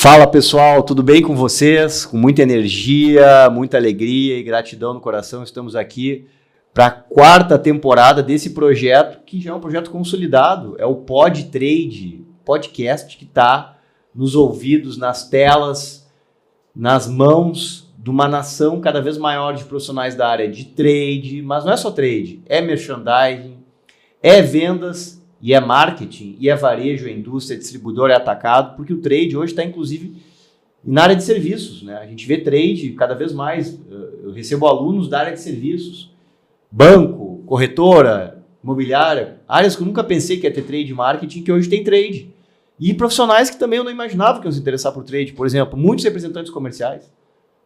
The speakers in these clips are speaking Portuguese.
Fala pessoal, tudo bem com vocês? Com muita energia, muita alegria e gratidão no coração, estamos aqui para a quarta temporada desse projeto, que já é um projeto consolidado, é o Pod Trade, podcast que está nos ouvidos, nas telas, nas mãos de uma nação cada vez maior de profissionais da área de trade, mas não é só trade, é merchandising, é vendas, e é marketing, e é varejo, é indústria, é distribuidor, é atacado, porque o trade hoje está, inclusive, na área de serviços, né? A gente vê trade cada vez mais, eu recebo alunos da área de serviços, banco, corretora, imobiliária, áreas que eu nunca pensei que ia ter trade marketing, que hoje tem trade. E profissionais que também eu não imaginava que iam se interessar por trade, por exemplo, muitos representantes comerciais.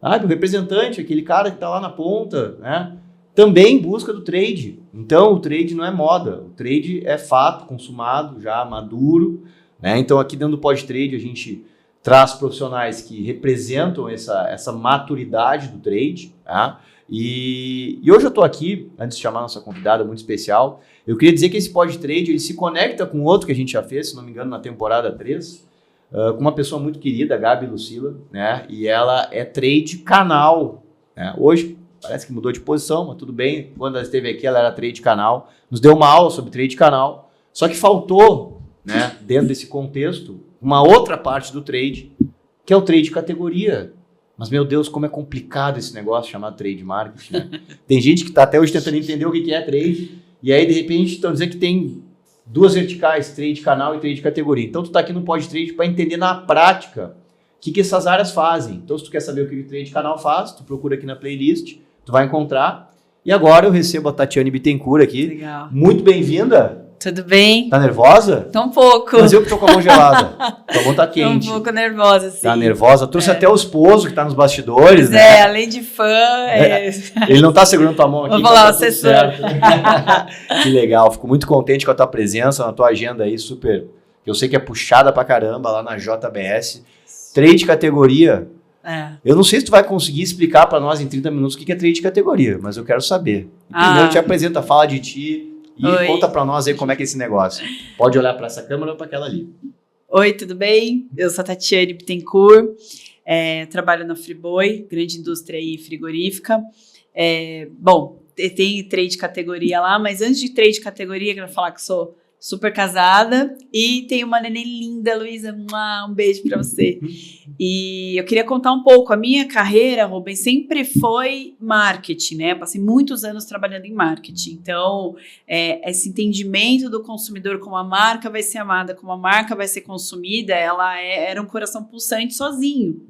O representante, aquele cara que está lá na ponta, né? Também em busca do trade. Então, o trade não é moda. O trade é fato consumado, já maduro, né? Então, aqui dentro do Pod Trade, a gente traz profissionais que representam essa maturidade do trade. Tá? E hoje eu estou aqui, antes de chamar a nossa convidada muito especial, eu queria dizer que esse Pod Trade ele se conecta com outro que a gente já fez, se não me engano, na temporada 3, com uma pessoa muito querida, a Gabi Lucila, né? E ela é trade canal. Né? Hoje, parece que mudou de posição, mas tudo bem. Quando ela esteve aqui, ela era trade canal. Nos deu uma aula sobre trade canal. Só que faltou, né, dentro desse contexto, uma outra parte do trade, que é o trade categoria. Mas, meu Deus, como é complicado esse negócio chamado trade marketing. Né? Tem gente que está até hoje tentando entender o que é trade. E aí, de repente, estão dizendo que tem duas verticais, trade canal e trade categoria. Então, tu está aqui no Pod Trade para entender na prática o que essas áreas fazem. Então, se tu quer saber o que o trade canal faz, tu procura aqui na playlist. Tu vai encontrar. E agora eu recebo a Tatiane Bittencourt aqui. Legal. Muito bem-vinda. Tudo bem? Tá nervosa? Tô um pouco. Mas eu que tô com a mão gelada. Tua mão tá quente. Tô um pouco nervosa, sim. Tá nervosa? Trouxe até o esposo que tá nos bastidores, né? Além de fã... Ele não tá segurando tua mão aqui. Vamos lá, o assessor. Que legal. Fico muito contente com a tua presença na tua agenda aí, super... Eu sei que é puxada pra caramba lá na JBS. Trade categoria... Eu não sei se tu vai conseguir explicar para nós em 30 minutos o que é trade de categoria, mas eu quero saber. Primeiro te apresenta, fala de ti e conta para nós aí como é que é esse negócio. Pode olhar para essa câmera ou para aquela ali. Oi, tudo bem? Eu sou a Tatiane Bittencourt, trabalho na Friboi, grande indústria aí frigorífica. Bom, tem trade de categoria lá, mas antes de trade de categoria, quero falar que sou super casada e tenho uma neném linda, Luísa, um beijo pra você. E eu queria contar um pouco, a minha carreira, Rubens, sempre foi marketing, né? Eu passei muitos anos trabalhando em marketing, então esse entendimento do consumidor como a marca vai ser amada, como a marca vai ser consumida, ela era um coração pulsante sozinho.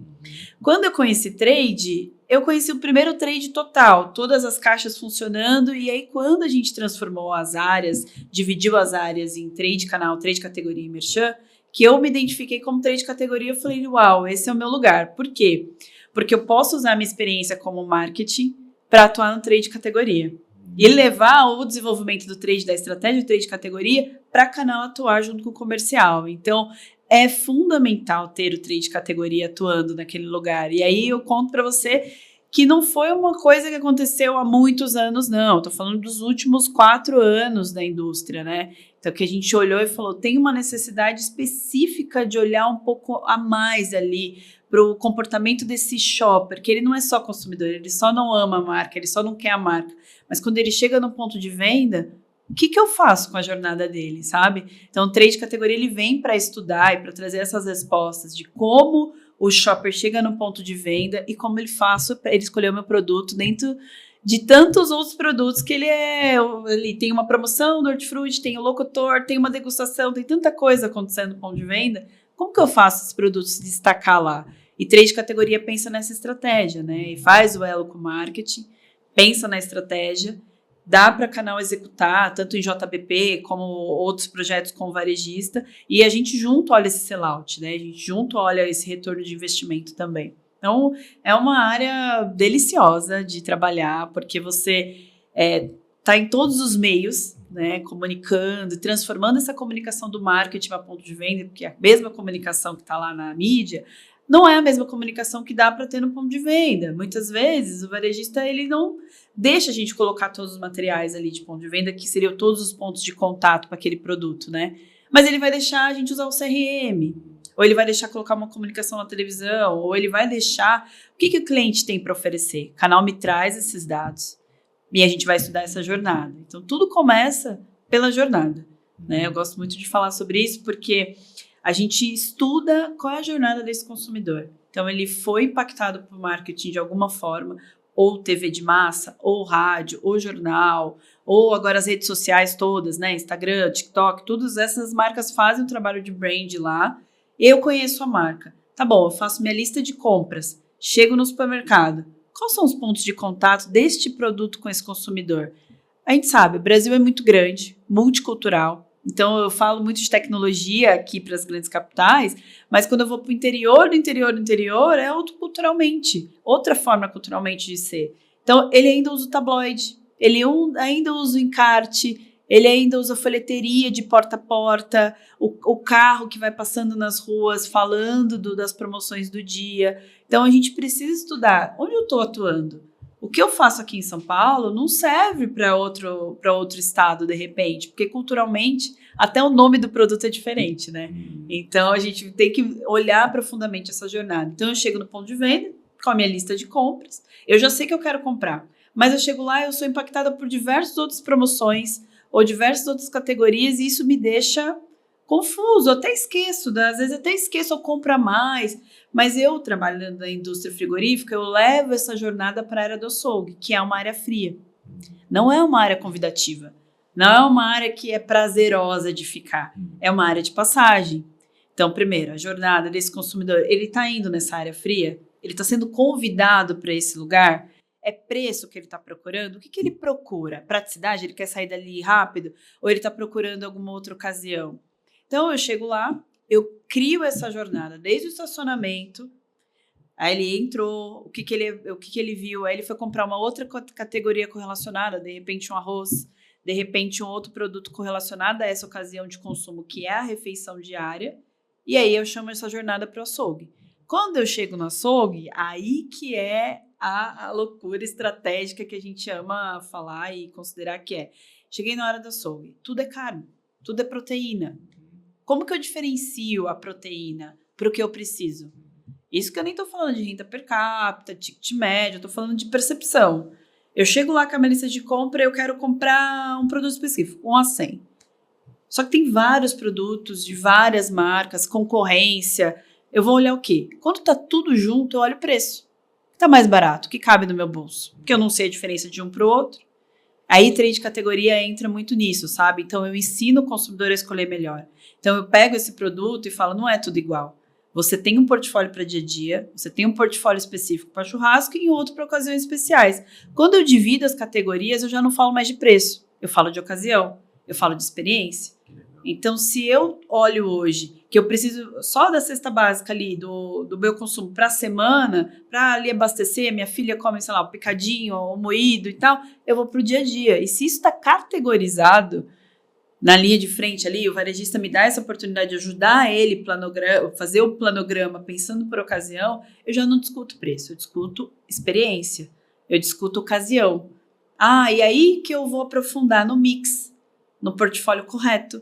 Quando eu conheci trade, eu conheci o primeiro trade total, todas as caixas funcionando, e aí quando a gente transformou as áreas, dividiu as áreas em trade canal, trade categoria e merchan, que eu me identifiquei como trade categoria, eu falei, uau, esse é o meu lugar. Por quê? Porque eu posso usar a minha experiência como marketing para atuar no trade categoria. E levar o desenvolvimento do trade, da estratégia do trade categoria, para canal atuar junto com o comercial. Então, é fundamental ter o trade categoria atuando naquele lugar. E aí eu conto para você que não foi uma coisa que aconteceu há muitos anos, não. Estou falando dos últimos 4 anos da indústria, né? Então, que a gente olhou e falou, tem uma necessidade específica de olhar um pouco a mais ali para o comportamento desse shopper, que ele não é só consumidor, ele só não ama a marca, ele só não quer a marca. Mas quando ele chega no ponto de venda, o que eu faço com a jornada dele, sabe? Então, o trade categoria, ele vem para estudar e para trazer essas respostas de como o shopper chega no ponto de venda e como ele faz para ele escolher o meu produto dentro de tantos outros produtos que ele tem uma promoção do hortifruti, tem o locutor, tem uma degustação, tem tanta coisa acontecendo no ponto de venda. Como que eu faço esses produtos se destacar lá? E trade categoria pensa nessa estratégia, né? E faz o elo com o marketing, pensa na estratégia, dá para canal executar, tanto em JBP como outros projetos com varejista, e a gente junto olha esse sellout, né? A gente junto olha esse retorno de investimento também. Então, é uma área deliciosa de trabalhar, porque você está em todos os meios, né, comunicando, transformando essa comunicação do marketing para ponto de venda, porque a mesma comunicação que está lá na mídia não é a mesma comunicação que dá para ter no ponto de venda. Muitas vezes, o varejista ele não deixa a gente colocar todos os materiais ali de ponto de venda, que seriam todos os pontos de contato para aquele produto, né? Mas ele vai deixar a gente usar o CRM. ou ele vai deixar colocar uma comunicação na televisão, ou ele vai deixar... O que o cliente tem para oferecer? O canal me traz esses dados e a gente vai estudar essa jornada. Então, tudo começa pela jornada, né? Eu gosto muito de falar sobre isso porque a gente estuda qual é a jornada desse consumidor. Então, ele foi impactado por marketing de alguma forma, ou TV de massa, ou rádio, ou jornal, ou agora as redes sociais todas, né? Instagram, TikTok, todas essas marcas fazem um trabalho de brand lá. Eu conheço a marca. Tá bom, eu faço minha lista de compras, chego no supermercado. Quais são os pontos de contato deste produto com esse consumidor? A gente sabe, o Brasil é muito grande, multicultural. Então, eu falo muito de tecnologia aqui para as grandes capitais, mas quando eu vou para o interior, do interior, é outro culturalmente, outra forma culturalmente de ser. Então, ele ainda usa o tabloide, ele ainda usa o encarte, ele ainda usa a folheteria de porta a porta, o carro que vai passando nas ruas falando das promoções do dia. Então, a gente precisa estudar onde eu estou atuando. O que eu faço aqui em São Paulo não serve para outro estado, de repente, porque culturalmente até o nome do produto é diferente, né? Então, a gente tem que olhar profundamente essa jornada. Então, eu chego no ponto de venda com a minha lista de compras, eu já sei que eu quero comprar, mas eu chego lá e eu sou impactada por diversas outras promoções ou diversas outras categorias e isso me deixa confuso, eu até esqueço, às vezes até esqueço ou compro a mais, mas eu, trabalhando na indústria frigorífica, eu levo essa jornada para a área do açougue, que é uma área fria. Não é uma área convidativa, não é uma área que é prazerosa de ficar, é uma área de passagem. Então, primeiro, a jornada desse consumidor, ele está indo nessa área fria, ele está sendo convidado para esse lugar, é preço que ele está procurando? O que ele procura? Praticidade? Ele quer sair dali rápido? Ou ele está procurando alguma outra ocasião? Então, eu chego lá, eu crio essa jornada desde o estacionamento, aí ele entrou, o que ele viu, aí ele foi comprar uma outra categoria correlacionada, de repente um arroz, de repente um outro produto correlacionado a essa ocasião de consumo, que é a refeição diária, e aí eu chamo essa jornada para o açougue. Quando eu chego no açougue, aí que é a loucura estratégica que a gente ama falar e considerar que é. Cheguei na hora do açougue, tudo é carne, tudo é proteína. Como que eu diferencio a proteína para o que eu preciso? Isso que eu nem estou falando de renda per capita, ticket médio, eu estou falando de percepção. Eu chego lá com a minha lista de compra e eu quero comprar um produto específico, um A100. Só que tem vários produtos de várias marcas, concorrência. Eu vou olhar o quê? Quando está tudo junto, eu olho o preço. O que está mais barato? O que cabe no meu bolso? Porque eu não sei a diferença de um para o outro. Aí, trade de categoria entra muito nisso, sabe? Então, eu ensino o consumidor a escolher melhor. Então, eu pego esse produto e falo, não é tudo igual. Você tem um portfólio para dia a dia, você tem um portfólio específico para churrasco e outro para ocasiões especiais. Quando eu divido as categorias, eu já não falo mais de preço. Eu falo de ocasião, eu falo de experiência. Então, se eu olho hoje que eu preciso só da cesta básica ali do meu consumo para a semana, para ali abastecer, minha filha come, sei lá, o picadinho, o moído e tal, eu vou para o dia a dia. E se isso está categorizado na linha de frente ali, o varejista me dá essa oportunidade de ajudar ele, fazer o planograma pensando por ocasião, eu já não discuto preço, eu discuto experiência, eu discuto ocasião. E aí que eu vou aprofundar no mix, no portfólio correto,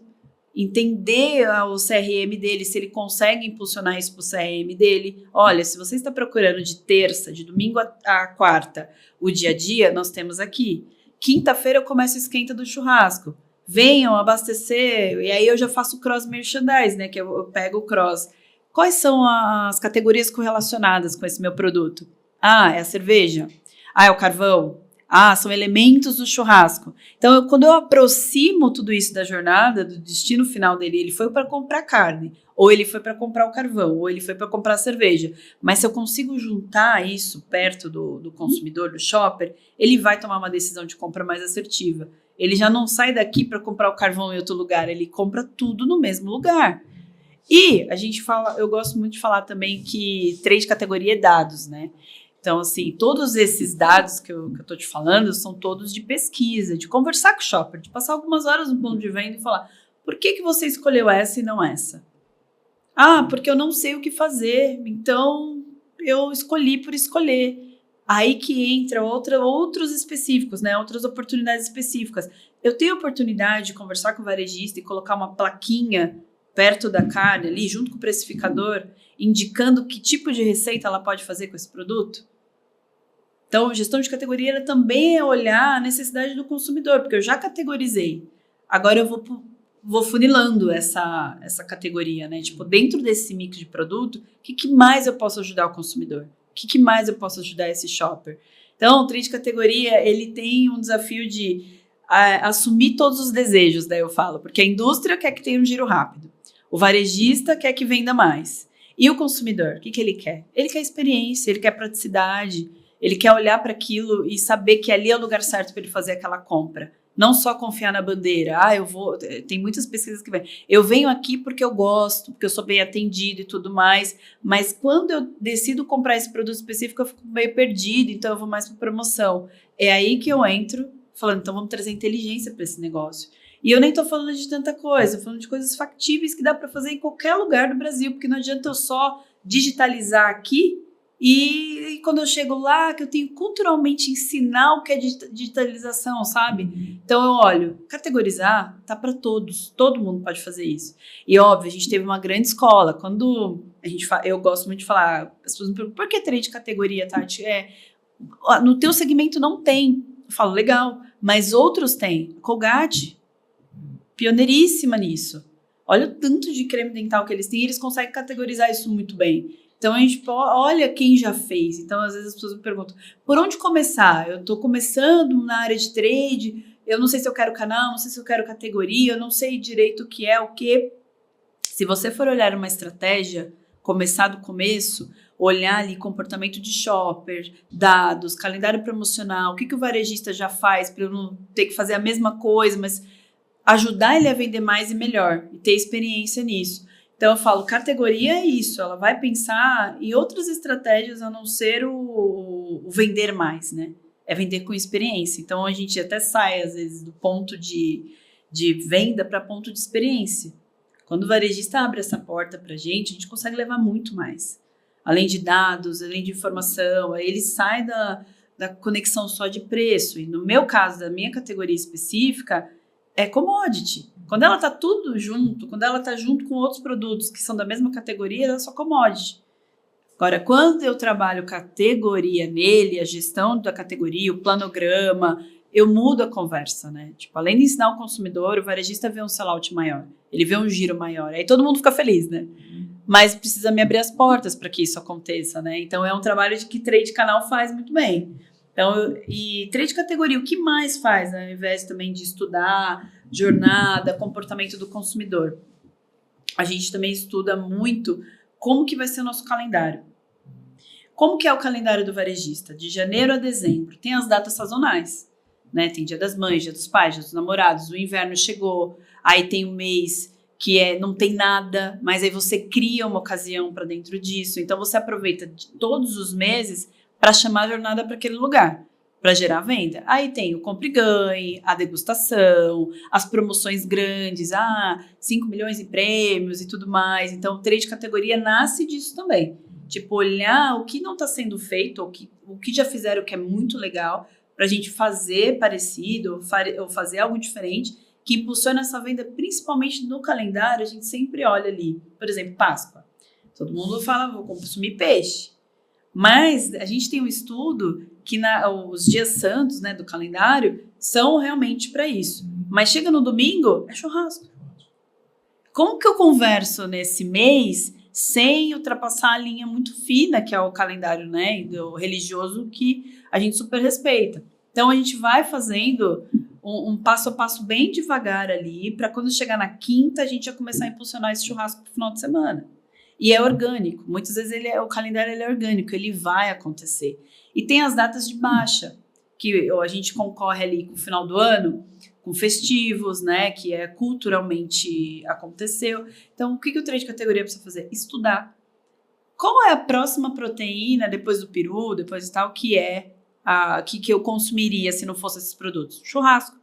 entender o CRM dele, se ele consegue impulsionar isso para o CRM dele. Olha, se você está procurando de terça, de domingo a quarta, o dia a dia, nós temos aqui. Quinta-feira eu começo o esquenta do churrasco. Venham abastecer, e aí eu já faço cross merchandise, né? Que eu pego o cross. Quais são as categorias correlacionadas com esse meu produto? É a cerveja? É o carvão? São elementos do churrasco. Então, quando eu aproximo tudo isso da jornada, do destino final dele, ele foi para comprar carne, ou ele foi para comprar o carvão, ou ele foi para comprar a cerveja. Mas se eu consigo juntar isso perto do consumidor, do shopper, ele vai tomar uma decisão de compra mais assertiva. Ele já não sai daqui para comprar o carvão em outro lugar, ele compra tudo no mesmo lugar. E a gente fala, eu gosto muito de falar também que trade categoria é dados, né? Então, assim, todos esses dados que eu estou te falando são todos de pesquisa, de conversar com o shopper, de passar algumas horas no ponto de venda e falar, por que você escolheu essa e não essa? Porque eu não sei o que fazer, então eu escolhi por escolher. Aí que entra outros específicos, né? Outras oportunidades específicas. Eu tenho a oportunidade de conversar com o varejista e colocar uma plaquinha perto da carne ali, junto com o precificador, indicando que tipo de receita ela pode fazer com esse produto? Então, gestão de categoria ela também é olhar a necessidade do consumidor, porque eu já categorizei. Agora eu vou funilando essa categoria, né? Tipo, dentro desse mix de produto, o que mais eu posso ajudar o consumidor? O que mais eu posso ajudar esse shopper? Então, o trade de categoria, ele tem um desafio de assumir todos os desejos, daí eu falo, porque a indústria quer que tenha um giro rápido, o varejista quer que venda mais, e o consumidor, o que ele quer? Ele quer experiência, ele quer praticidade, ele quer olhar para aquilo e saber que ali é o lugar certo para ele fazer aquela compra. Não só confiar na bandeira. Tem muitas pesquisas que vêm. Eu venho aqui porque eu gosto, porque eu sou bem atendido e tudo mais. Mas quando eu decido comprar esse produto específico, eu fico meio perdido, então eu vou mais para promoção. É aí que eu entro falando, então vamos trazer inteligência para esse negócio. E eu nem estou falando de tanta coisa, estou falando de coisas factíveis que dá para fazer em qualquer lugar do Brasil, porque não adianta eu só digitalizar aqui e quando eu chego lá, que eu tenho culturalmente ensinar o que é digitalização, sabe? Então eu olho, categorizar tá para todos, todo mundo pode fazer isso. E óbvio, a gente teve uma grande escola. Quando eu gosto muito de falar, as pessoas me perguntam, por que trade de categoria, Tati? No teu segmento não tem. Eu falo, legal, mas outros têm. Colgate, pioneiríssima nisso. Olha o tanto de creme dental que eles têm e eles conseguem categorizar isso muito bem. Então, a gente olha quem já fez. Então, às vezes as pessoas me perguntam, por onde começar? Eu estou começando na área de trade, eu não sei se eu quero canal, não sei se eu quero categoria, eu não sei direito o que é o quê. Se você for olhar uma estratégia, começar do começo, olhar ali comportamento de shopper, dados, calendário promocional, o que o varejista já faz para eu não ter que fazer a mesma coisa, mas ajudar ele a vender mais e melhor e ter experiência nisso. Então, eu falo, categoria é isso, ela vai pensar em outras estratégias a não ser o vender mais, né? É vender com experiência. Então, a gente até sai, às vezes, do ponto de venda para ponto de experiência. Quando o varejista abre essa porta para a gente consegue levar muito mais. Além de dados, além de informação, aí ele sai da conexão só de preço. E no meu caso, da minha categoria específica, é commodity. Quando ela está tudo junto, quando ela está junto com outros produtos que são da mesma categoria, ela é só commodity. Agora, quando eu trabalho categoria nele, a gestão da categoria, o planograma, eu mudo a conversa, né? Tipo, além de ensinar o consumidor, o varejista vê um sellout maior, ele vê um giro maior, aí todo mundo fica feliz, né? Mas precisa me abrir as portas para que isso aconteça, né? Então, é um trabalho que trade canal faz muito bem. Então, e trade categoria, o que mais faz, né? Ao invés também de estudar jornada, comportamento do consumidor? A gente também estuda muito como que vai ser o nosso calendário. Como que é o calendário do varejista? De janeiro a dezembro. Tem as datas sazonais, né? Tem Dia das Mães, Dia dos Pais, Dia dos Namorados, o inverno chegou, aí tem um mês que não tem nada, mas aí você cria uma ocasião para dentro disso. Então, você aproveita todos os meses para chamar a jornada para aquele lugar, para gerar venda. Aí tem o compre e ganhe, a degustação, as promoções grandes, 5 milhões em prêmios e tudo mais. Então, o trade de categoria nasce disso também. Tipo, olhar o que não está sendo feito, o que já fizeram que é muito legal, para a gente fazer parecido ou fazer algo diferente, que impulsiona essa venda, principalmente no calendário. A gente sempre olha ali, por exemplo, Páscoa. Todo mundo fala, vou consumir peixe. Mas a gente tem um estudo que os dias santos, né, do calendário são realmente para isso. Mas chega no domingo, é churrasco. Como que eu converso nesse mês sem ultrapassar a linha muito fina, que é o calendário, né, do religioso, que a gente super respeita? Então, a gente vai fazendo um passo a passo bem devagar ali, para quando chegar na quinta, a gente já começar a impulsionar esse churrasco para o final de semana. E é orgânico. Muitas vezes o calendário é orgânico, ele vai acontecer. E tem as datas de baixa, que a gente concorre ali com o final do ano, com festivos, né, que culturalmente aconteceu. Então, o que o trade de categoria precisa fazer? Estudar. Qual é a próxima proteína, depois do peru, depois de tal, que eu consumiria se não fosse esses produtos? Churrasco.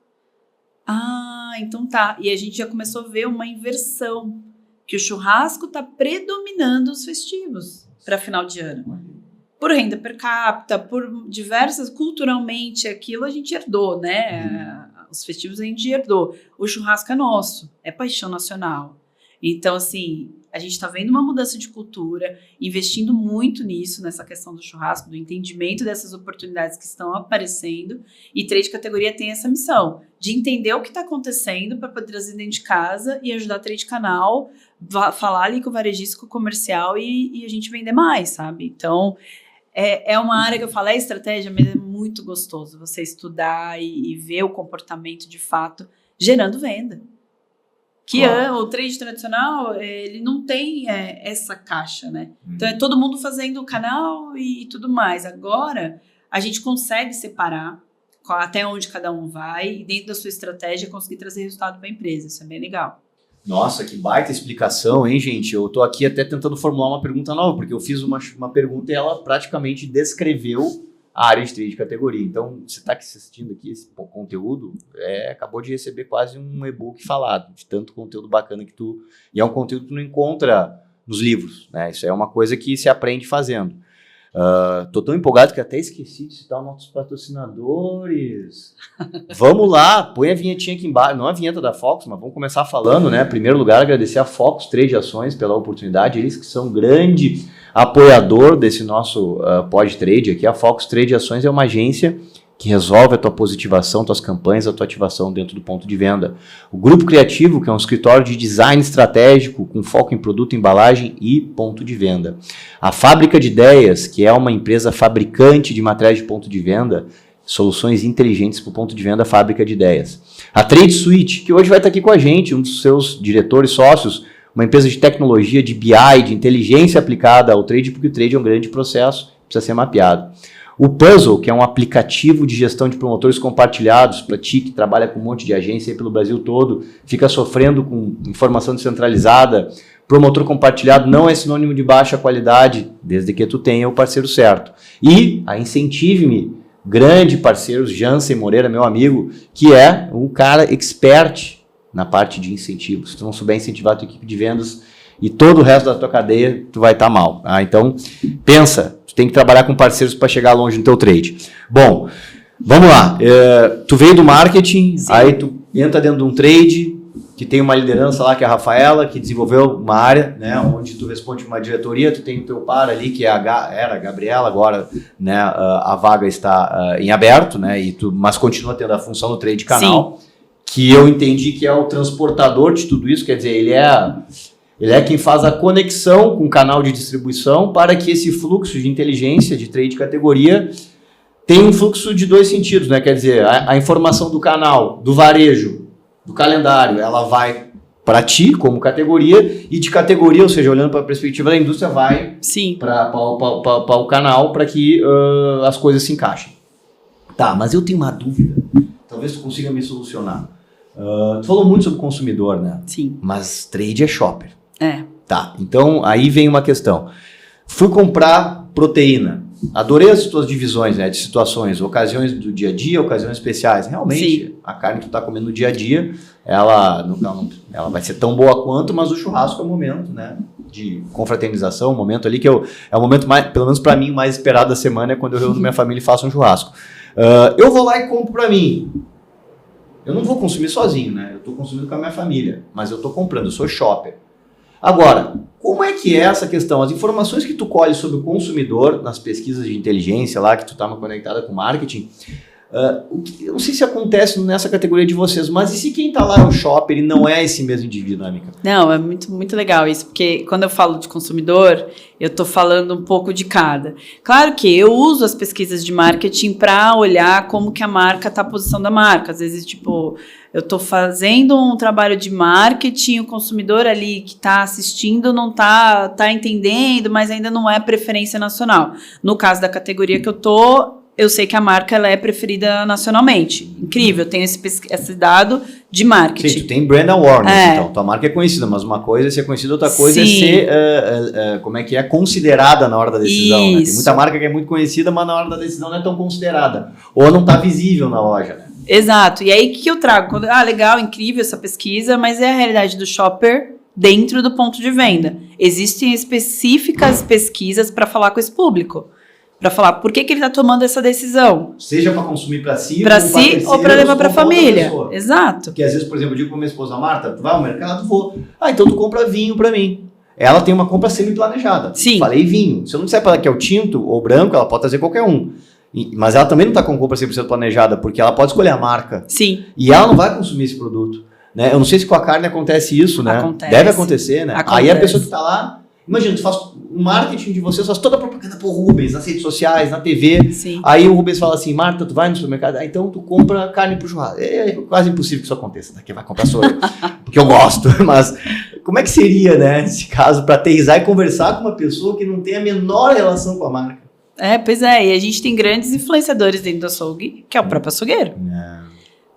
Então tá. E a gente já começou a ver uma inversão, que o churrasco está predominando os festivos para final de ano. Por renda per capita, por diversas, culturalmente, aquilo a gente herdou, né? Os festivos a gente herdou. O churrasco é nosso, é paixão nacional. Então, assim, a gente está vendo uma mudança de cultura, investindo muito nisso, nessa questão do churrasco, do entendimento dessas oportunidades que estão aparecendo. E trade categoria tem essa missão de entender o que está acontecendo para poder trazer dentro de casa e ajudar a trade canal, falar ali com o varejista, com o comercial e a gente vender mais, sabe? Então, é uma área que eu falo, é estratégia, mas é muito gostoso você estudar e ver o comportamento de fato gerando venda. Que o trade tradicional, ele não tem essa caixa, né? Então, é todo mundo fazendo o canal e tudo mais. Agora, a gente consegue separar até onde cada um vai e dentro da sua estratégia conseguir trazer resultado para a empresa. Isso é bem legal. Nossa, que baita explicação, hein, gente? Eu tô aqui até tentando formular uma pergunta nova, porque eu fiz uma pergunta e ela praticamente descreveu a área de trade categoria. Então, você está assistindo aqui esse conteúdo, acabou de receber quase um e-book falado, de tanto conteúdo bacana que tu... E é um conteúdo que tu não encontra nos livros, né? Isso é uma coisa que se aprende fazendo. Tô tão empolgado que até esqueci de citar os nossos patrocinadores. Vamos lá, põe a vinhetinha aqui embaixo. Não a vinheta da Fox, mas vamos começar falando, né? Em primeiro lugar, agradecer a Fox Trade Ações pela oportunidade. Eles que são grande apoiador desse nosso Pod Trade aqui. A Fox Trade Ações é uma agência que resolve a tua positivação, tuas campanhas, a tua ativação dentro do ponto de venda. O Grupo Criativo, que é um escritório de design estratégico com foco em produto, embalagem e ponto de venda. A Fábrica de Ideias, que é uma empresa fabricante de materiais de ponto de venda, soluções inteligentes para o ponto de venda, Fábrica de Ideias. A Trade Suite, que hoje vai estar aqui com a gente, um dos seus diretores sócios, uma empresa de tecnologia, de BI, de inteligência aplicada ao trade, porque o trade é um grande processo, precisa ser mapeado. O Puzzle, que é um aplicativo de gestão de promotores compartilhados para ti, que trabalha com um monte de agência aí pelo Brasil todo, fica sofrendo com informação descentralizada. Promotor compartilhado não é sinônimo de baixa qualidade, desde que tu tenha o parceiro certo. E a Incentive-me, grande parceiro, Jansen Moreira, meu amigo, que é um cara expert na parte de incentivos. Se tu não souber incentivar a tua equipe de vendas e todo o resto da tua cadeia, tu vai estar mal. Então, pensa, tu tem que trabalhar com parceiros para chegar longe no teu trade. Bom, vamos lá. Tu veio do marketing, sim, aí tu entra dentro de um trade, que tem uma liderança lá, que é a Rafaela, que desenvolveu uma área, né, onde tu responde uma diretoria, tu tem o teu par ali, que era a Gabriela, agora, né, a vaga está em aberto, né, mas continua tendo a função do trade canal, sim, que eu entendi que é o transportador de tudo isso, quer dizer, ele é quem faz a conexão com o canal de distribuição para que esse fluxo de inteligência, de trade categoria, tenha um fluxo de dois sentidos, né? Quer dizer, a informação do canal, do varejo, do calendário, ela vai para ti como categoria, e de categoria, ou seja, olhando para a perspectiva da indústria, vai para o canal para que as coisas se encaixem. Tá, mas eu tenho uma dúvida, talvez tu consiga me solucionar. Tu falou muito sobre consumidor, né? Sim. Mas trade é shopper. Tá, então aí vem uma questão. Fui comprar proteína. Adorei as tuas divisões, né, de situações, ocasiões do dia a dia, ocasiões especiais. Realmente, sim, a carne que tu tá comendo no dia a dia, ela vai ser tão boa quanto, mas o churrasco é o momento, né, de confraternização, o momento ali que é o momento mais, pelo menos para mim, mais esperado da semana, é quando eu reúno minha família e faço um churrasco. Eu vou lá e compro para mim. Eu não vou consumir sozinho, né? Eu estou consumindo com a minha família, mas eu estou comprando, eu sou shopper. Agora, como é que é essa questão? As informações que tu colhe sobre o consumidor nas pesquisas de inteligência lá, que tu estava conectada com marketing, eu não sei se acontece nessa categoria de vocês, mas e se quem está lá é o shopper e não é esse mesmo indivíduo, Amica? Não, é muito, muito legal isso, porque quando eu falo de consumidor, eu estou falando um pouco de cada. Claro que eu uso as pesquisas de marketing para olhar como que a marca está, a posição da marca. Às vezes, tipo, eu estou fazendo um trabalho de marketing, o consumidor ali que está assistindo não tá entendendo, mas ainda não é preferência nacional. No caso da categoria que eu sei que a marca ela é preferida nacionalmente. Incrível, eu tenho esse dado de marketing. Sim, tu tem brand awareness, então. Tua marca é conhecida, mas uma coisa é ser conhecida, outra coisa sim, é ser considerada na hora da decisão. Né? Tem muita marca que é muito conhecida, mas na hora da decisão não é tão considerada. Ou não está visível na loja, né? Exato. E aí, o que eu trago? Legal, incrível essa pesquisa, mas é a realidade do shopper dentro do ponto de venda. Existem específicas pesquisas para falar com esse público. para falar por que ele está tomando essa decisão. Seja para consumir para si, ou para levar para a família. Exato. Porque às vezes, por exemplo, eu digo para minha esposa, Marta, tu vai ao mercado? Vou. Então tu compra vinho para mim. Ela tem uma compra semi-planejada. Sim. Falei vinho. Se eu não disser para ela que é o tinto ou branco, ela pode trazer qualquer um. Mas ela também não está com compra 100% planejada, porque ela pode escolher a marca. Sim. E ela não vai consumir esse produto. Né? Eu não sei se com a carne acontece isso, né? Acontece. Deve acontecer, né? Acontece. Aí a pessoa que está lá, imagina, tu faz o marketing de você, faz toda a propaganda pro Rubens, nas redes sociais, na TV. Sim. Aí o Rubens fala assim, Marta, tu vai no supermercado, então tu compra carne pro churrasco. É quase impossível que isso aconteça, né? Quem vai comprar sou eu, porque eu gosto. Mas como é que seria, né, nesse caso, para aterrissar e conversar com uma pessoa que não tem a menor relação com a marca? Pois é, e a gente tem grandes influenciadores dentro do açougue, que é o próprio açougueiro.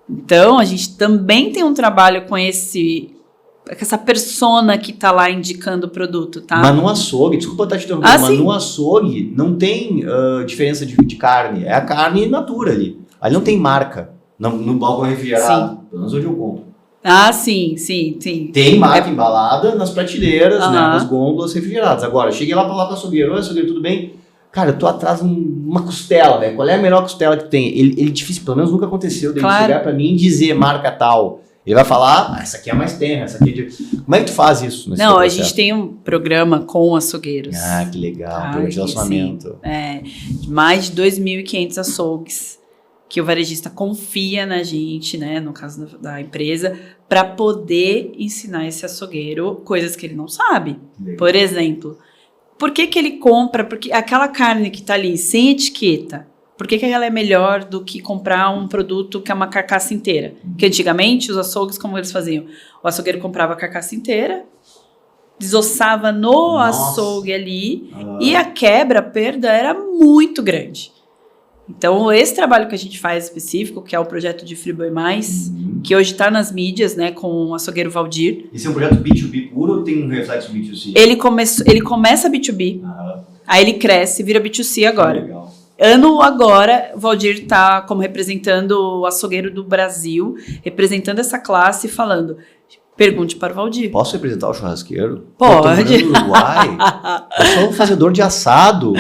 Então, a gente também tem um trabalho com essa persona que tá lá indicando o produto, tá? Mas no açougue, desculpa estar te interrompendo, mas no açougue não tem diferença de carne, é a carne in natura ali. Ali não tem marca, no balcão refrigerado, pelo menos hoje eu compro. Sim. Tem marca embalada nas prateleiras, né, nas gôndolas refrigeradas. Agora, cheguei lá para falar com o açougueiro, oi açougueiro, tudo bem? Cara, eu tô atrás de uma costela, velho. Qual é a melhor costela que tem? Ele difícil, pelo menos nunca aconteceu dele chegar pra mim e dizer marca tal. Ele vai falar, essa aqui é mais tenra, essa aqui é de... Como é que tu faz isso? Não, a gente tem um programa com açougueiros. Que legal, programa de relacionamento. De mais de 2.500 açougues que o varejista confia na gente, né, no caso da empresa, para poder ensinar esse açougueiro coisas que ele não sabe. Legal. Por exemplo... Por que ele compra? Porque aquela carne que está ali, sem etiqueta, por que ela é melhor do que comprar um produto que é uma carcaça inteira? Porque antigamente, os açougues, como eles faziam? O açougueiro comprava a carcaça inteira, desossava no açougue ali, e a perda era muito grande. Então, esse trabalho que a gente faz específico, que é o projeto de Friboi Mais, que hoje está nas mídias, né, com o açougueiro Valdir. Esse é um projeto B2B puro ou tem um reflexo B2C? Ele começa B2B, aí ele cresce e vira B2C agora. Legal. Agora, o Valdir está como representando o açougueiro do Brasil, representando essa classe e falando... Pergunte para o Valdir. Posso representar o churrasqueiro? Pode. Eu tô no Uruguai. Eu sou um fazedor de assado.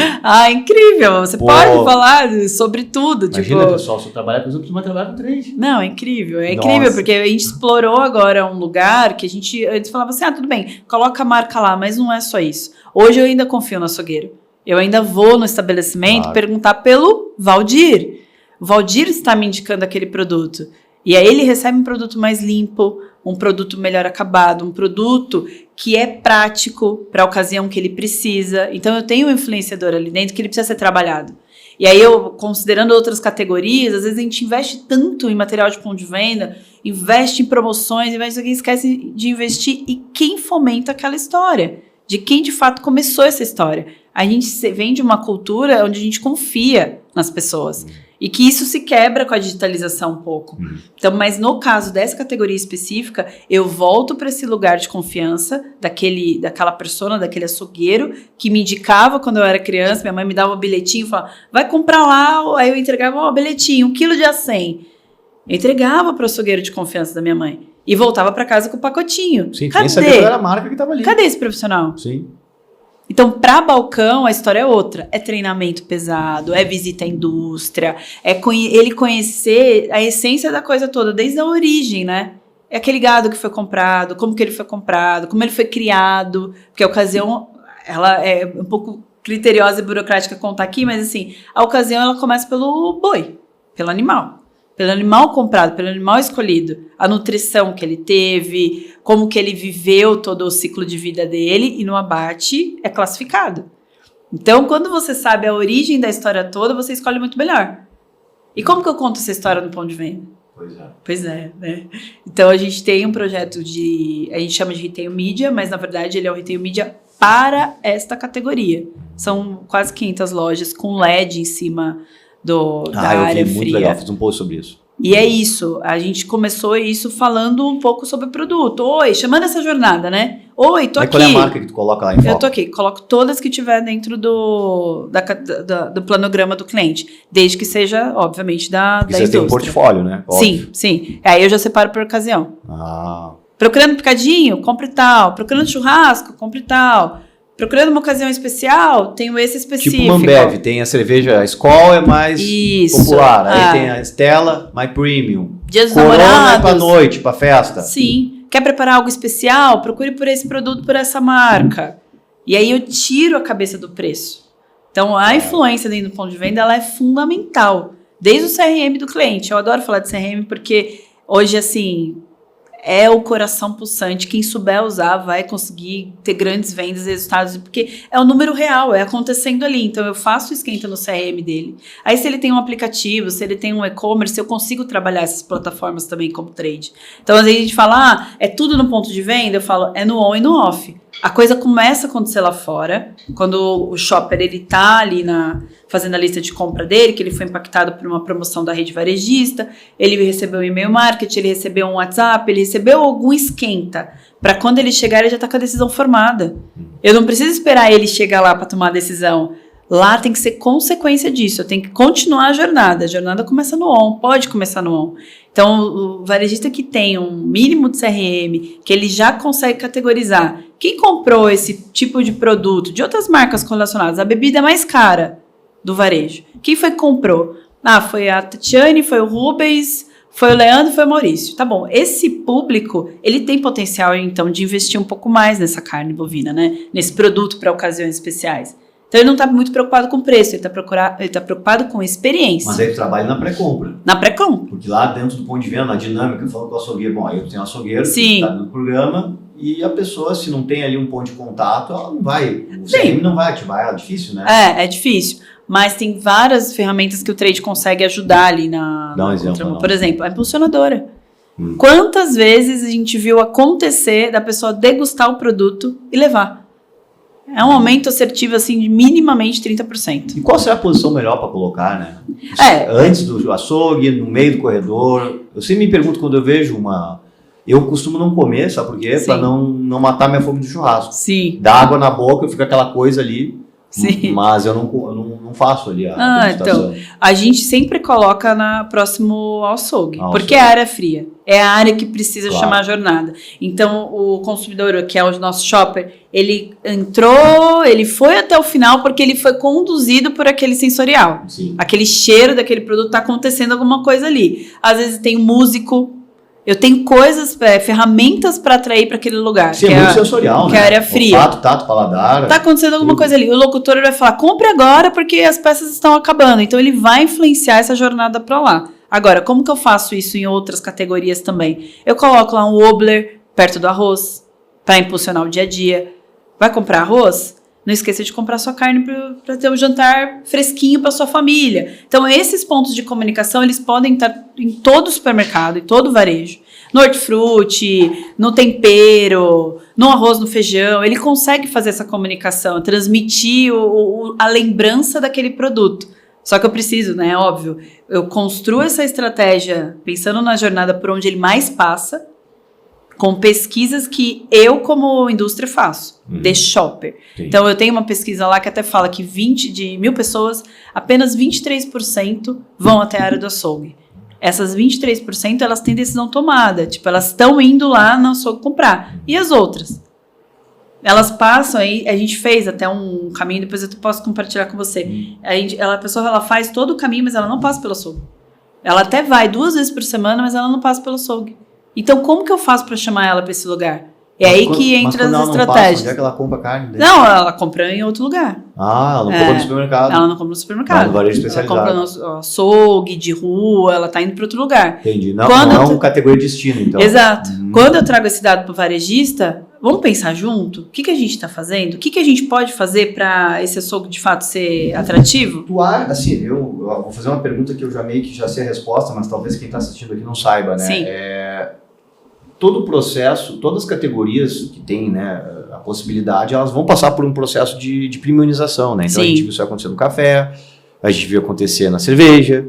Incrível. Você pode falar sobre tudo. Imagina, pessoal, se eu trabalhar com os outros, mas trabalhar com 3. Não, é incrível. É incrível, porque a gente explorou agora um lugar que a gente antes falava assim, tudo bem, coloca a marca lá, mas não é só isso. Hoje eu ainda confio no açougueiro. Eu ainda vou no estabelecimento perguntar pelo Valdir. O Valdir está me indicando aquele produto. E aí ele recebe um produto mais limpo, um produto melhor acabado, um produto que é prático para a ocasião que ele precisa. Então, eu tenho um influenciador ali dentro que ele precisa ser trabalhado. E aí, considerando outras categorias, às vezes a gente investe tanto em material de ponto de venda, investe em promoções, esquece de investir em quem fomenta aquela história, de quem de fato começou essa história. A gente vem de uma cultura onde a gente confia nas pessoas. E que isso se quebra com a digitalização um pouco. Então, mas no caso dessa categoria específica, eu volto para esse lugar de confiança daquela persona, daquele açougueiro que me indicava quando eu era criança. Minha mãe me dava um bilhetinho e falava, vai comprar lá. Aí eu entregava um bilhetinho, 1 quilo de A100. Eu entregava para o açougueiro de confiança da minha mãe. E voltava para casa com o pacotinho. Sim, nem sabia qual era a marca que estava ali. Cadê esse profissional? Sim. Então, para balcão, a história é outra. É treinamento pesado, é visita à indústria, é ele conhecer a essência da coisa toda, desde a origem, né? É aquele gado que foi comprado, como que ele foi comprado, como ele foi criado, porque a ocasião, ela é um pouco criteriosa e burocrática contar aqui, mas assim, a ocasião ela começa pelo boi, pelo animal comprado, pelo animal escolhido, a nutrição que ele teve, como que ele viveu todo o ciclo de vida dele, e no abate é classificado. Então, quando você sabe a origem da história toda, você escolhe muito melhor. E como que eu conto essa história no ponto de venda? Pois é, né? Então, a gente tem um projeto a gente chama de Retail Media, mas na verdade ele é um Retail Media para esta categoria. São quase 500 lojas com LED em cima da área fria. Muito legal, fiz um post sobre isso. E é isso, a gente começou isso falando um pouco sobre o produto. Oi, chamando essa jornada, né? Oi, tô aqui. Qual é a marca que tu coloca lá em foco? Eu tô aqui, coloco todas que tiver dentro do planograma do cliente, desde que seja, obviamente, da indústria. Você tem um portfólio, né? Óbvio. Sim. Aí eu já separo por ocasião. Procurando picadinho, compre tal. Procurando churrasco, compre tal. procurando uma ocasião especial, tenho esse específico. Tipo Ambev, tem a cerveja, a Skol é mais popular, aí tem a Stella, mais premium. Dias dos Corona Namorados. é pra noite, pra festa. Sim. Quer preparar algo especial? Procure por esse produto, por essa marca. E aí eu tiro a cabeça do preço. Então, a influência dentro do ponto de venda, ela é fundamental. Desde o CRM do cliente. Eu adoro falar de CRM porque hoje, assim, é o coração pulsante. Quem souber usar vai conseguir ter grandes vendas e resultados, porque é o número real, é acontecendo ali. Então, eu faço o esquenta no CRM dele. Aí, se ele tem um aplicativo, se ele tem um e-commerce, eu consigo trabalhar essas plataformas também como trade. Então, às vezes a gente fala, é tudo no ponto de venda? Eu falo, é no on e no off. A coisa começa a acontecer lá fora, quando o shopper ele tá ali fazendo a lista de compra dele, que ele foi impactado por uma promoção da rede varejista, ele recebeu um e-mail marketing, ele recebeu um WhatsApp, ele recebeu algum esquenta, para quando ele chegar ele já tá com a decisão formada. Eu não preciso esperar ele chegar lá para tomar a decisão. Lá tem que ser consequência disso, eu tenho que continuar a jornada começa no on, pode começar no on. Então, o varejista que tem um mínimo de CRM, que ele já consegue categorizar, quem comprou esse tipo de produto, de outras marcas correlacionadas, a bebida mais cara do varejo, quem foi que comprou? Foi a Tatiane, foi o Rubens, foi o Leandro, foi o Maurício. Tá bom, esse público, ele tem potencial, então, de investir um pouco mais nessa carne bovina, né? Nesse produto para ocasiões especiais. Então, ele não está muito preocupado com preço, ele está preocupado com experiência. Mas aí tu trabalha na pré-compra. Na pré-compra. Porque lá dentro do ponto de venda, na dinâmica, falando com o açougueiro, bom, aí eu tenho um açougueiro que está no programa e a pessoa, se não tem ali um ponto de contato, ela não vai, o CRM não vai ativar, é difícil, né? É difícil. Mas tem várias ferramentas que o trade consegue ajudar ali na Dá um exemplo, por exemplo, a impulsionadora. Quantas vezes a gente viu acontecer da pessoa degustar o produto e levar? É um aumento assertivo, assim, de minimamente 30%. E qual será a posição melhor para colocar, né? Antes do açougue, no meio do corredor. Eu sempre me pergunto quando eu vejo uma... Eu costumo não comer, sabe por quê? Para não matar minha fome do churrasco. Sim. Dá água na boca, fica aquela coisa ali. Sim. Mas eu não faço ali a degustação. Então, a gente sempre coloca próximo ao açougue, porque é a área fria. É a área que precisa chamar a jornada. Então, o consumidor, que é o nosso shopper, ele entrou, ele foi até o final porque ele foi conduzido por aquele sensorial. Sim. Aquele cheiro daquele produto, está acontecendo alguma coisa ali. Às vezes tem um músico, eu tenho coisas, ferramentas para atrair para aquele lugar. Sim, é muito sensorial, que é a área fria. Olfato, tato, paladar. Tá acontecendo alguma coisa ali. O locutor vai falar, compre agora porque as peças estão acabando. Então, ele vai influenciar essa jornada para lá. Agora, como que eu faço isso em outras categorias também? Eu coloco lá um wobbler perto do arroz para impulsionar o dia a dia. Vai comprar arroz? Não esqueça de comprar sua carne para ter um jantar fresquinho para sua família. Então, esses pontos de comunicação, eles podem estar em todo supermercado, em todo varejo. No hortifruti, no tempero, no arroz, no feijão. Ele consegue fazer essa comunicação, transmitir a lembrança daquele produto. Só que eu preciso, né? Óbvio, eu construo essa estratégia pensando na jornada por onde ele mais passa, com pesquisas que eu, como indústria, faço, de shopper. Sim. Então, eu tenho uma pesquisa lá que até fala que de 1.000 pessoas, apenas 23% vão até a área do açougue. Essas 23%, elas têm decisão tomada. Tipo, elas estão indo lá no açougue comprar. E as outras? Elas passam, aí a gente fez até um caminho, depois eu posso compartilhar com você. A pessoa ela faz todo o caminho, mas ela não passa pelo açougue. Ela até vai 2 vezes por semana, mas ela não passa pelo açougue. Então, como que eu faço para chamar ela para esse lugar? É aí que entra as estratégias. Onde é que ela compra carne? Daí? Não, ela compra em outro lugar. Ela não compra no supermercado. Ela não compra no supermercado. No varejo especializado. Ela compra no açougue, de rua, ela tá indo para outro lugar. Entendi. Não é uma categoria de destino, então. Exato. Quando eu trago esse dado para o varejista, vamos pensar junto? O que a gente está fazendo? O que a gente pode fazer para esse açougue de fato ser atrativo? Assim, eu vou fazer uma pergunta que eu já meio que já sei a resposta, mas talvez quem está assistindo aqui não saiba, né? Sim. Todo o processo, todas as categorias que tem, né, a possibilidade, elas vão passar por um processo de premiumização, né? Então a gente viu isso acontecer no café, a gente viu acontecer na cerveja,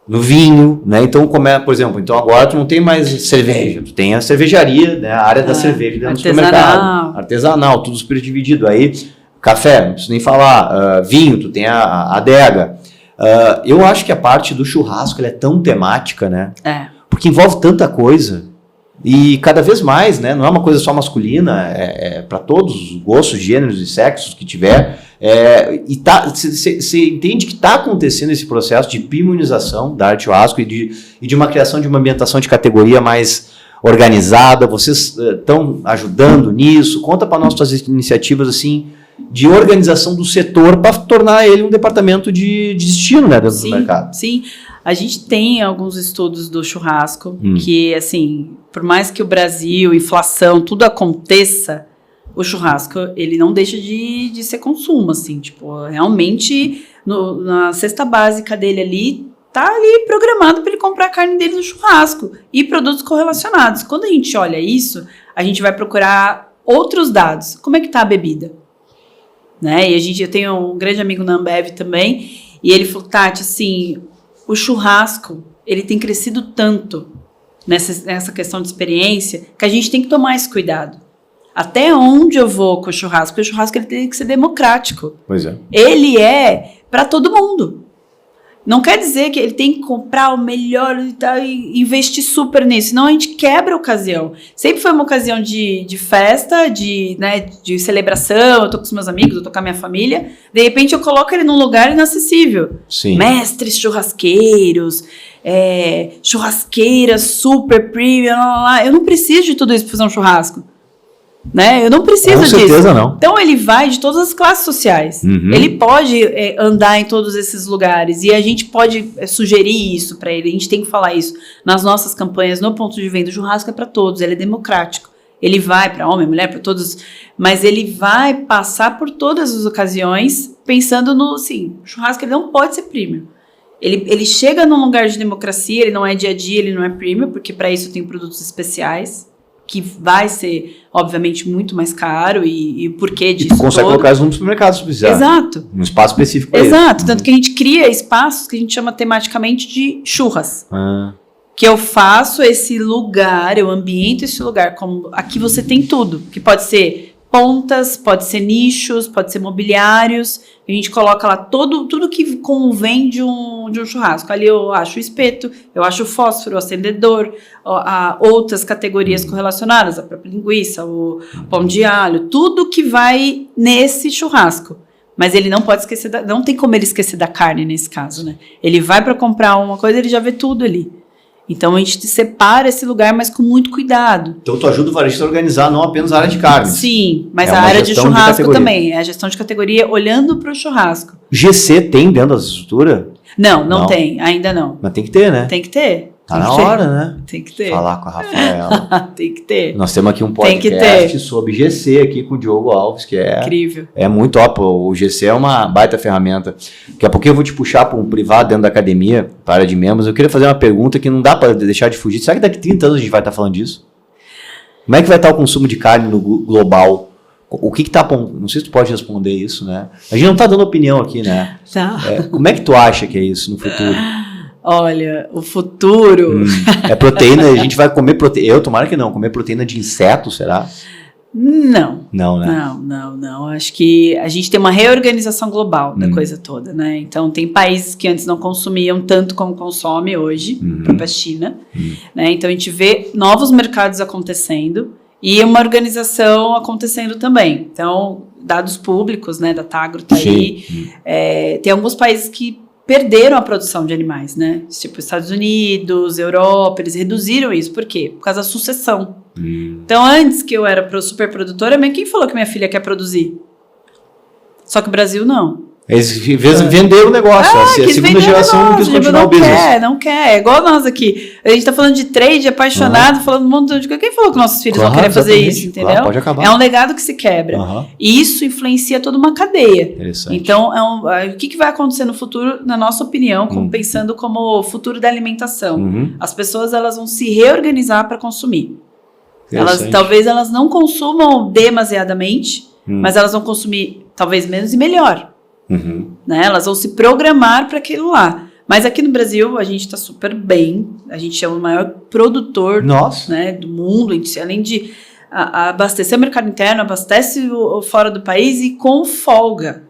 no vinho, né? Então, por exemplo, então agora tu não tem mais cerveja, tu tem a cervejaria, né? A área da cerveja dentro do supermercado, artesanal, tudo super dividido. Aí, café, não preciso nem falar, vinho, tu tem a adega. Eu acho que a parte do churrasco ela é tão temática, né? Porque envolve tanta coisa. E cada vez mais, né? Não é uma coisa só masculina, é para todos os gostos, gêneros e sexos que tiver. E você entende que está acontecendo esse processo de premiumização da arte churrasco e de uma criação de uma ambientação de categoria mais organizada. Vocês estão ajudando nisso? Conta para nós suas iniciativas assim de organização do setor para tornar ele um departamento de destino, né, dentro do mercado. Sim, a gente tem alguns estudos do churrasco que, assim, por mais que o Brasil, inflação, tudo aconteça, o churrasco, ele não deixa de ser consumo, assim, tipo, realmente, na cesta básica dele ali, tá ali programado para ele comprar a carne dele no churrasco e produtos correlacionados. Quando a gente olha isso, a gente vai procurar outros dados. Como é que tá a bebida? Né? E eu tenho um grande amigo na Ambev também, e ele falou, Tati, assim, o churrasco, ele tem crescido tanto nessa questão de experiência, que a gente tem que tomar esse cuidado. Até onde eu vou com o churrasco? Porque o churrasco ele tem que ser democrático. Pois é. Ele é para todo mundo. Não quer dizer que ele tem que comprar o melhor e investir super nisso. Senão a gente quebra a ocasião. Sempre foi uma ocasião de festa, de celebração. Eu tô com os meus amigos, eu tô com a minha família. De repente eu coloco ele num lugar inacessível. Sim. Mestres churrasqueiros, churrasqueiras super premium. Eu não preciso de tudo isso para fazer um churrasco. Né? Eu não preciso disso. Com certeza não. Então ele vai de todas as classes sociais. Ele pode andar em todos esses lugares e a gente pode sugerir isso para ele. A gente tem que falar isso nas nossas campanhas, no ponto de venda. O churrasco é para todos, ele é democrático. Ele vai para homem, mulher, para todos, mas ele vai passar por todas as ocasiões pensando no, assim, o churrasco ele não pode ser premium. Ele chega num lugar de democracia, ele não é dia a dia, ele não é premium, porque para isso tem produtos especiais, que vai ser, obviamente, muito mais caro e o porquê disso. E tu consegue colocar isso no supermercado se precisar. Exato. Um espaço específico para Exato. Tanto que a gente cria espaços que a gente chama tematicamente de churras. Que eu faço esse lugar, eu ambiento esse lugar, como aqui você tem tudo, que pode ser pontas, pode ser nichos, pode ser mobiliários, a gente coloca lá tudo que convém de um churrasco. Ali eu acho o espeto, eu acho o fósforo, o acendedor, outras categorias correlacionadas, a própria linguiça, o pão de alho, tudo que vai nesse churrasco. Mas ele não pode esquecer, não tem como ele esquecer da carne nesse caso, né? Ele vai para comprar uma coisa, ele já vê tudo ali. Então, a gente separa esse lugar, mas com muito cuidado. Então, tu ajuda o varejista a organizar não apenas a área de carne. Sim, mas a área de churrasco também. É a gestão de categoria olhando para o churrasco. GC tem dentro da estrutura? Não tem, ainda não. Mas tem que ter, né? Tem que ter. Tá na hora, né? Tem que ter. Falar com a Rafaela. Tem que ter. Nós temos aqui um podcast sobre GC aqui com o Diogo Alves, que é... Incrível. É muito top. O GC é uma baita ferramenta. Daqui a pouquinho eu vou te puxar para um privado dentro da academia, para a área de membros. Eu queria fazer uma pergunta que não dá para deixar de fugir. Será que daqui a 30 anos a gente vai estar falando disso? Como é que vai estar o consumo de carne no global? O que está... Não sei se tu pode responder isso, né? A gente não está dando opinião aqui, né? Tá. Como é que tu acha que é isso no futuro? Olha, o futuro... É proteína, a gente vai comer proteína... Eu, tomara que não, comer proteína de inseto, será? Não. Não, né? Não. Acho que a gente tem uma reorganização global da coisa toda, né? Então, tem países que antes não consumiam tanto como consome hoje, a própria China, né? Então, a gente vê novos mercados acontecendo e uma organização acontecendo também. Então, dados públicos, né, da Tagro tá aí. Tem alguns países que perderam a produção de animais, né? Tipo, Estados Unidos, Europa, eles reduziram isso. Por quê? Por causa da sucessão. Então, antes que eu era super produtora, quem falou que minha filha quer produzir? Só que o Brasil não. Eles venderam o negócio. A segunda geração não quis continuar o business. Não quer. É igual nós aqui. A gente tá falando de trade, apaixonado, falando um montão de coisa. Quem falou que nossos filhos vão querer fazer isso, entendeu? Claro, pode acabar. É um legado que se quebra. E isso influencia toda uma cadeia. Interessante. Então, o que vai acontecer no futuro, na nossa opinião, pensando como o futuro da alimentação? As pessoas elas vão se reorganizar para consumir. Talvez elas não consumam demasiadamente, mas elas vão consumir talvez menos e melhor. Né? Elas vão se programar para aquilo lá. Mas aqui no Brasil a gente está super bem. A gente é o maior produtor, né, do mundo. A gente, além de abastecer o mercado interno, abastece o fora do país e com folga.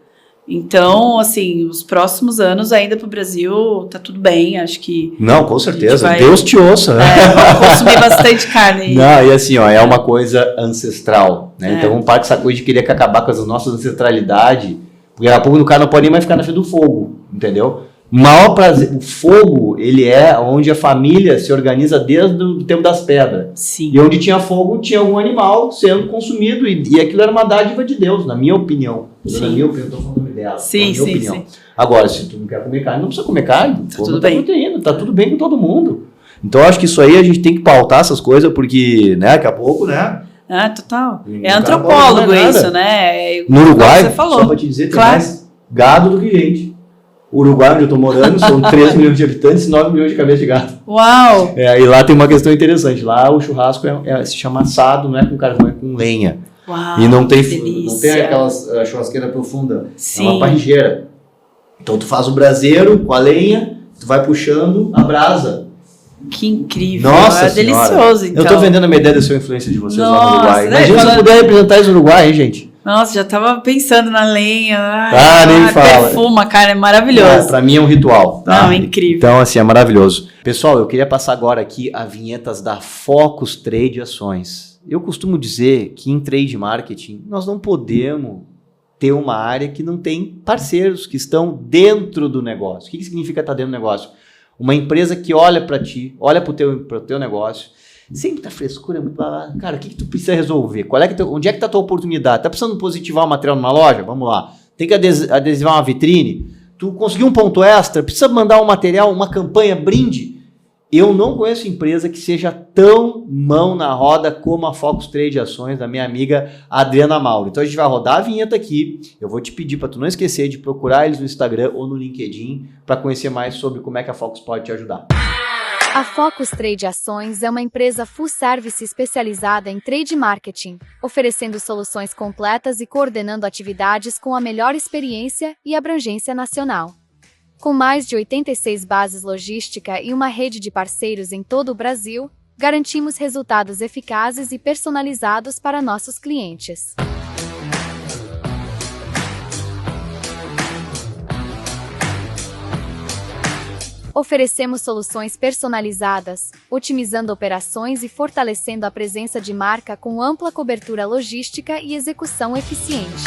Então, assim, os próximos anos ainda para o Brasil tá tudo bem, acho que... Não, com certeza, vai, Deus te ouça. Vamos consumir bastante carne aí. Não, e assim, ó, é uma coisa ancestral, né? Então, um parque Sacude queria que acabar com as nossas ancestralidades, porque daqui a pouco o cara não pode nem mais ficar na frente do fogo, entendeu? O maior prazer, o fogo, ele é onde a família se organiza desde o tempo das pedras. Sim. E onde tinha fogo, tinha algum animal sendo consumido, e aquilo era uma dádiva de Deus, na minha opinião. Sim. Na minha opinião, estou falando dela. Sim, na minha opinião. sim. Agora, se tu não quer comer carne, não precisa comer carne. Tá tudo bem. Proteína, tá tudo bem com todo mundo. Então, eu acho que isso aí a gente tem que pautar essas coisas, porque, né, daqui a pouco, né? Ah, total. É Cara, antropólogo não é isso, né? No Uruguai, você falou. só pra te dizer, tem Claro. mais gado do que gente. O Uruguai, onde eu tô morando, são 3 milhões de habitantes e 9 milhões de cabeças de gado. Uau! E lá tem uma questão interessante. Lá o churrasco se chama assado, não é com carvão, é com lenha. Uau, E não tem delícia. aquelas churrasqueira profunda. Sim. É uma parrigeira. Então tu faz o braseiro com a lenha, tu vai puxando a brasa. Que incrível. Nossa é senhora. delicioso, então. Eu tô vendendo a minha ideia da sua influência de vocês lá no Nossa, Uruguai. né? Imagina se eu Falando- puder representar isso no Uruguai, hein, gente? Nossa, já tava pensando na lenha. Nem fala. Perfuma, cara, é maravilhoso. Pra mim é um ritual. Tá? Não, é incrível. Então, assim, é maravilhoso. Pessoal, eu queria passar agora aqui as vinhetas da Focus Trade Ações. Eu costumo dizer que em trade marketing nós não podemos ter uma área que não tem parceiros que estão dentro do negócio. O que significa estar dentro do negócio? Uma empresa que olha para ti, olha para o teu negócio, sempre tá frescura, muito blá, blá. Cara, o que tu precisa resolver? Onde é que tá a tua oportunidade? Tá precisando positivar um material numa loja? Vamos lá. Tem que adesivar uma vitrine? Tu conseguiu um ponto extra? Precisa mandar um material, uma campanha, brinde? Eu não conheço empresa que seja tão mão na roda como a Focus Trade Ações da minha amiga Adriana Mauro. Então a gente vai rodar a vinheta aqui. Eu vou te pedir para tu não esquecer de procurar eles no Instagram ou no LinkedIn para conhecer mais sobre como é que a Focus pode te ajudar. A Focus Trade Ações é uma empresa full service especializada em trade marketing, oferecendo soluções completas e coordenando atividades com a melhor experiência e abrangência nacional. Com mais de 86 bases logística e uma rede de parceiros em todo o Brasil, garantimos resultados eficazes e personalizados para nossos clientes. Oferecemos soluções personalizadas, otimizando operações e fortalecendo a presença de marca com ampla cobertura logística e execução eficiente.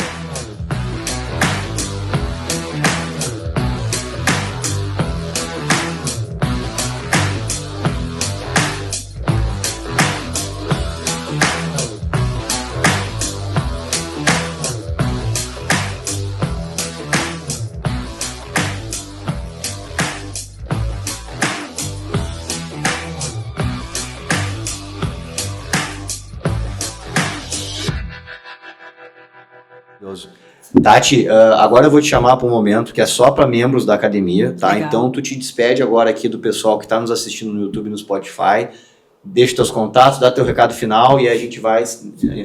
Tati, agora eu vou te chamar para um momento que é só para membros da academia, tá? Legal. Então tu te despede agora aqui do pessoal que está nos assistindo no YouTube e no Spotify, deixa teus contatos, dá teu recado final e a gente vai,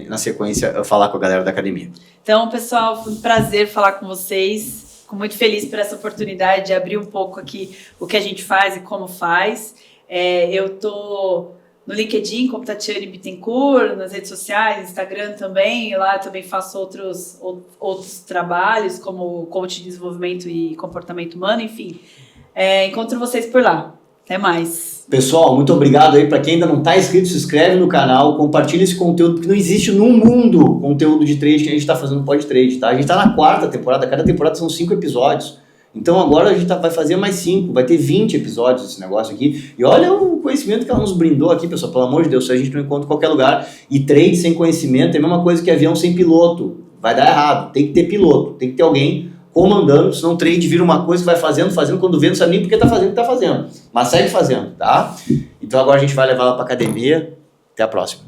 na sequência, falar com a galera da academia. Então, pessoal, foi um prazer falar com vocês. Fico muito feliz por essa oportunidade de abrir um pouco aqui o que a gente faz e como faz. Eu tô no LinkedIn como Tatiane Bittencourt, nas redes sociais, Instagram também. Lá eu também faço outros trabalhos, como coach de desenvolvimento e comportamento humano, enfim. Encontro vocês por lá. Até mais. Pessoal, muito obrigado aí. Para quem ainda não está inscrito, se inscreve no canal, compartilha esse conteúdo, porque não existe no mundo conteúdo de trade que a gente está fazendo no Podtrade, tá? A gente está na 4ª temporada, cada temporada são 5 episódios. Então agora a gente vai fazer mais 5, vai ter 20 episódios desse negócio aqui. E olha o conhecimento que ela nos brindou aqui, pessoal, pelo amor de Deus, isso a gente não encontra em qualquer lugar. E trade sem conhecimento é a mesma coisa que avião sem piloto. Vai dar errado, tem que ter piloto, tem que ter alguém comandando, senão o trade vira uma coisa que vai fazendo, quando vê, não sabe nem por que tá fazendo o que tá fazendo. Mas segue fazendo, tá? Então agora a gente vai levar ela pra academia. Até a próxima.